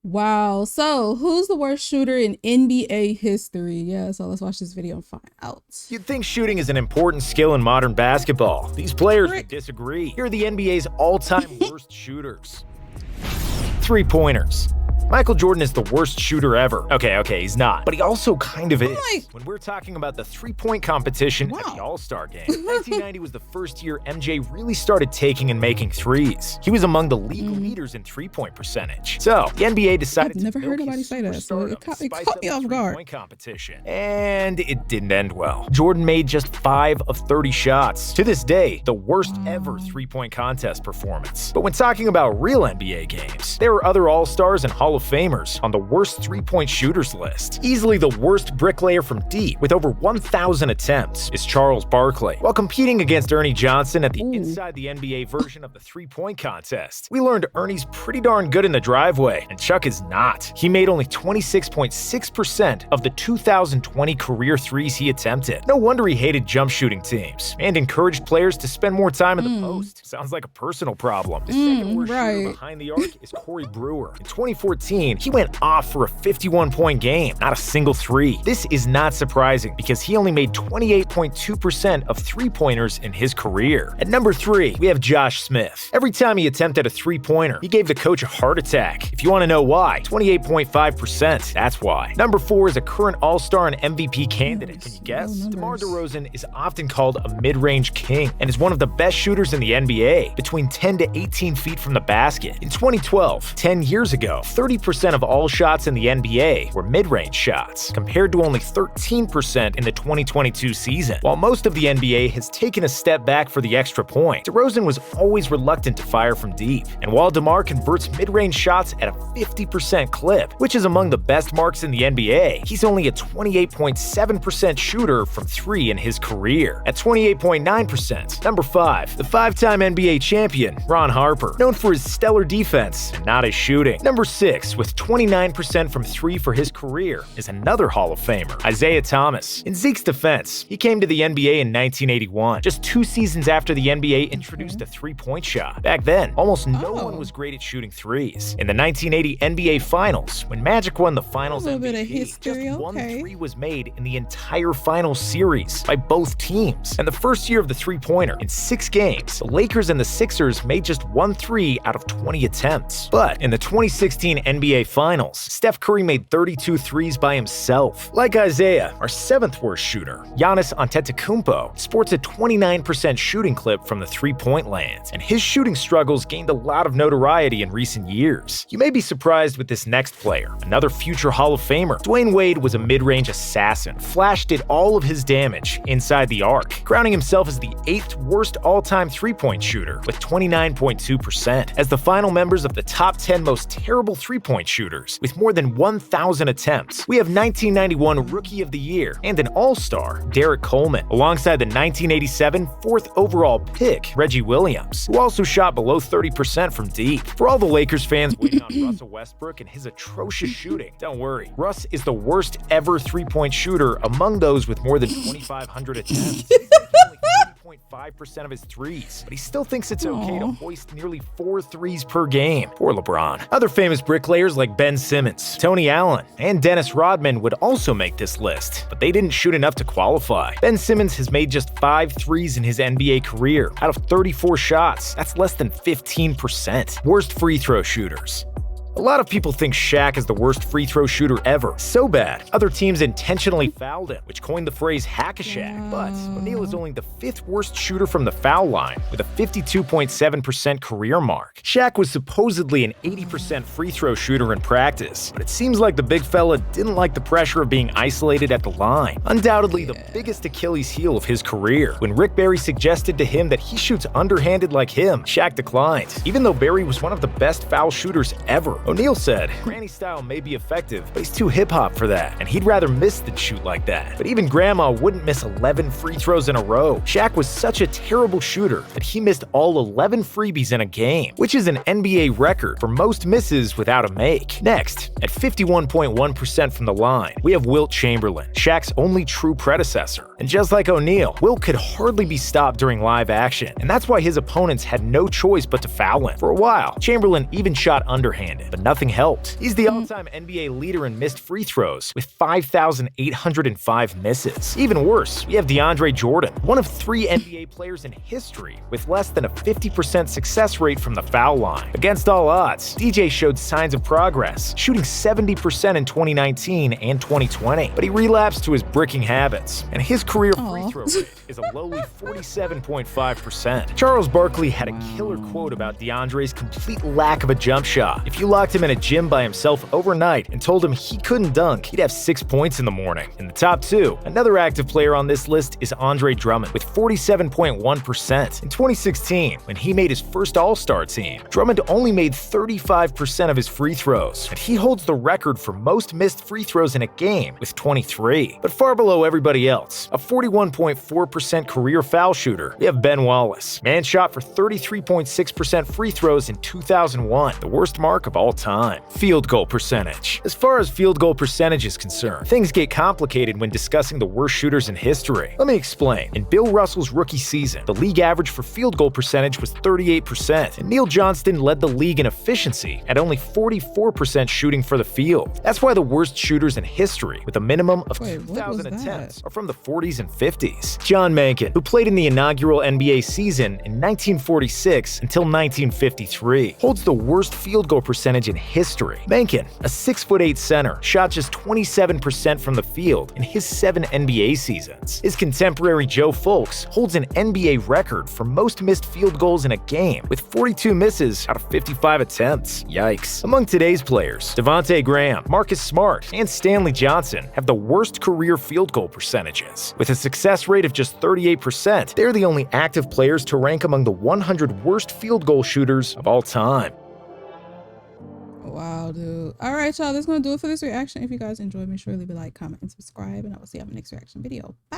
Wow. So who's the worst shooter in NBA history? Yeah, so let's watch this video and find out. You'd think shooting is an important skill in modern basketball. These players would disagree. Here are the NBA's all-time worst shooters. Three-pointers. Michael Jordan is the worst shooter ever. Okay, he's not. But he also kind of is. When we're talking about the three-point competition at the All-Star Game, 1990 was the first year MJ really started taking and making threes. He was among the league leaders in three-point percentage. So, the NBA decided to never heard nobody say that, so it caught me off guard. Three-point competition. And it didn't end well. Jordan made just 5 of 30 shots. To this day, the worst ever three-point contest performance. But when talking about real NBA games, there are other All-Stars and Hall of Famers on the worst three-point shooters list. Easily the worst bricklayer from deep, with over 1,000 attempts, is Charles Barkley. While competing against Ernie Johnson at the Inside the NBA version of the three-point contest, we learned Ernie's pretty darn good in the driveway, and Chuck is not. He made only 26.6% of the 2020 career threes he attempted. No wonder he hated jump shooting teams, and encouraged players to spend more time in the post. Sounds like a personal problem. The second worst shooter behind the arc is Corey Brewer. In 2014, he went off for a 51-point game, not a single three. This is not surprising because he only made 28.2% of three-pointers in his career. At number 3, we have Josh Smith. Every time he attempted a three-pointer, he gave the coach a heart attack. If you want to know why, 28.5%, that's why. Number 4 is a current All-Star and MVP candidate. Can you guess? DeMar DeRozan is often called a mid-range king and is one of the best shooters in the NBA, between 10 to 18 feet from the basket. In 2012, 10 years ago, 30% of all shots in the NBA were mid-range shots, compared to only 13% in the 2022 season. While most of the NBA has taken a step back for the extra point, DeRozan was always reluctant to fire from deep. And while DeMar converts mid-range shots at a 50% clip, which is among the best marks in the NBA, he's only a 28.7% shooter from 3 in his career. At 28.9%, number 5, the 5-time NBA champion, Ron Harper, known for his stellar defense and not his shooting. Number 6, with 29% from 3 for his career, is another Hall of Famer, Isaiah Thomas. In Zeke's defense, he came to the NBA in 1981, just 2 seasons after the NBA introduced a three-point shot. Back then, almost no one was great at shooting threes. In the 1980 NBA Finals, when Magic won the Finals MVP, just 1 three was made in the entire Finals series by both teams. And the first year of the three-pointer, in 6 games, the Lakers and the Sixers made just 1 3 out of 20 attempts. But in the 2016 NBA Finals, Steph Curry made 32 threes by himself. Like Isaiah, our 7th worst shooter, Giannis Antetokounmpo, sports a 29% shooting clip from the three-point land, and his shooting struggles gained a lot of notoriety in recent years. You may be surprised with this next player, another future Hall of Famer. Dwayne Wade was a mid-range assassin. Flash did all of his damage inside the arc, crowning himself as the 8th worst all-time three-point shooter with 29.2%. As the final members of the top 10 most terrible three-point shooters, with more than 1,000 attempts, we have 1991 Rookie of the Year and an All-Star, Derek Coleman, alongside the 1987 4th overall pick, Reggie Williams, who also shot below 30% from deep. For all the Lakers fans waiting on Russell Westbrook and his atrocious shooting, don't worry. Russ is the worst ever three-point shooter among those with more than 2,500 attempts. 5% of his threes, but he still thinks it's okay to hoist nearly 4 threes per game. Poor LeBron. Other famous bricklayers like Ben Simmons, Tony Allen, and Dennis Rodman would also make this list, but they didn't shoot enough to qualify. Ben Simmons has made just 5 threes in his NBA career out of 34 shots. That's less than 15%. Worst free throw shooters. A lot of people think Shaq is the worst free throw shooter ever. So bad, other teams intentionally fouled him, which coined the phrase hack-a-Shaq. But O'Neal is only the 5th worst shooter from the foul line, with a 52.7% career mark. Shaq was supposedly an 80% free throw shooter in practice, but it seems like the big fella didn't like the pressure of being isolated at the line. Undoubtedly the biggest Achilles heel of his career. When Rick Barry suggested to him that he shoots underhanded like him, Shaq declined, even though Barry was one of the best foul shooters ever. O'Neal said, "Granny style may be effective, but he's too hip-hop for that, and he'd rather miss than shoot like that." But even Grandma wouldn't miss 11 free throws in a row. Shaq was such a terrible shooter that he missed all 11 freebies in a game, which is an NBA record for most misses without a make. Next, at 51.1% from the line, we have Wilt Chamberlain, Shaq's only true predecessor. And just like O'Neal, Wilt could hardly be stopped during live action, and that's why his opponents had no choice but to foul him. For a while, Chamberlain even shot underhanded, but but nothing helped. He's the all-time NBA leader in missed free throws with 5,805 misses. Even worse, we have DeAndre Jordan, one of 3 NBA players in history with less than a 50% success rate from the foul line. Against all odds, DJ showed signs of progress, shooting 70% in 2019 and 2020, but he relapsed to his bricking habits, and his career free throw rate is a lowly 47.5%. Charles Barkley had a killer quote about DeAndre's complete lack of a jump shot. If you locked him in a gym by himself overnight and told him he couldn't dunk, he'd have 6 points in the morning. In the top 2, another active player on this list is Andre Drummond with 47.1%. In 2016, when he made his first All-Star team, Drummond only made 35% of his free throws, and he holds the record for most missed free throws in a game with 23. But far below everybody else, a 41.4% career foul shooter, we have Ben Wallace. Man shot for 33.6% free throws in 2001, the worst mark of all time. Field goal percentage. As far as field goal percentage is concerned, things get complicated when discussing the worst shooters in history. Let me explain. In Bill Russell's rookie season, the league average for field goal percentage was 38%, and Neil Johnston led the league in efficiency at only 44% shooting for the field. That's why the worst shooters in history, with a minimum of 2,000 attempts, are from the 40s and 50s. John Mencken, who played in the inaugural NBA season in 1946 until 1953, holds the worst field goal percentage in history. Mencken, a 6'8" center, shot just 27% from the field in his 7 NBA seasons. His contemporary Joe Fulks holds an NBA record for most missed field goals in a game, with 42 misses out of 55 attempts. Yikes. Among today's players, Devontae Graham, Marcus Smart, and Stanley Johnson have the worst career field goal percentages. With a success rate of just 38%, they're the only active players to rank among the 100 worst field goal shooters of all time. Wow, dude. All right, y'all. That's going to do it for this reaction. If you guys enjoyed, make sure to leave a like, comment, and subscribe, and I will see you on my next reaction video. Bye.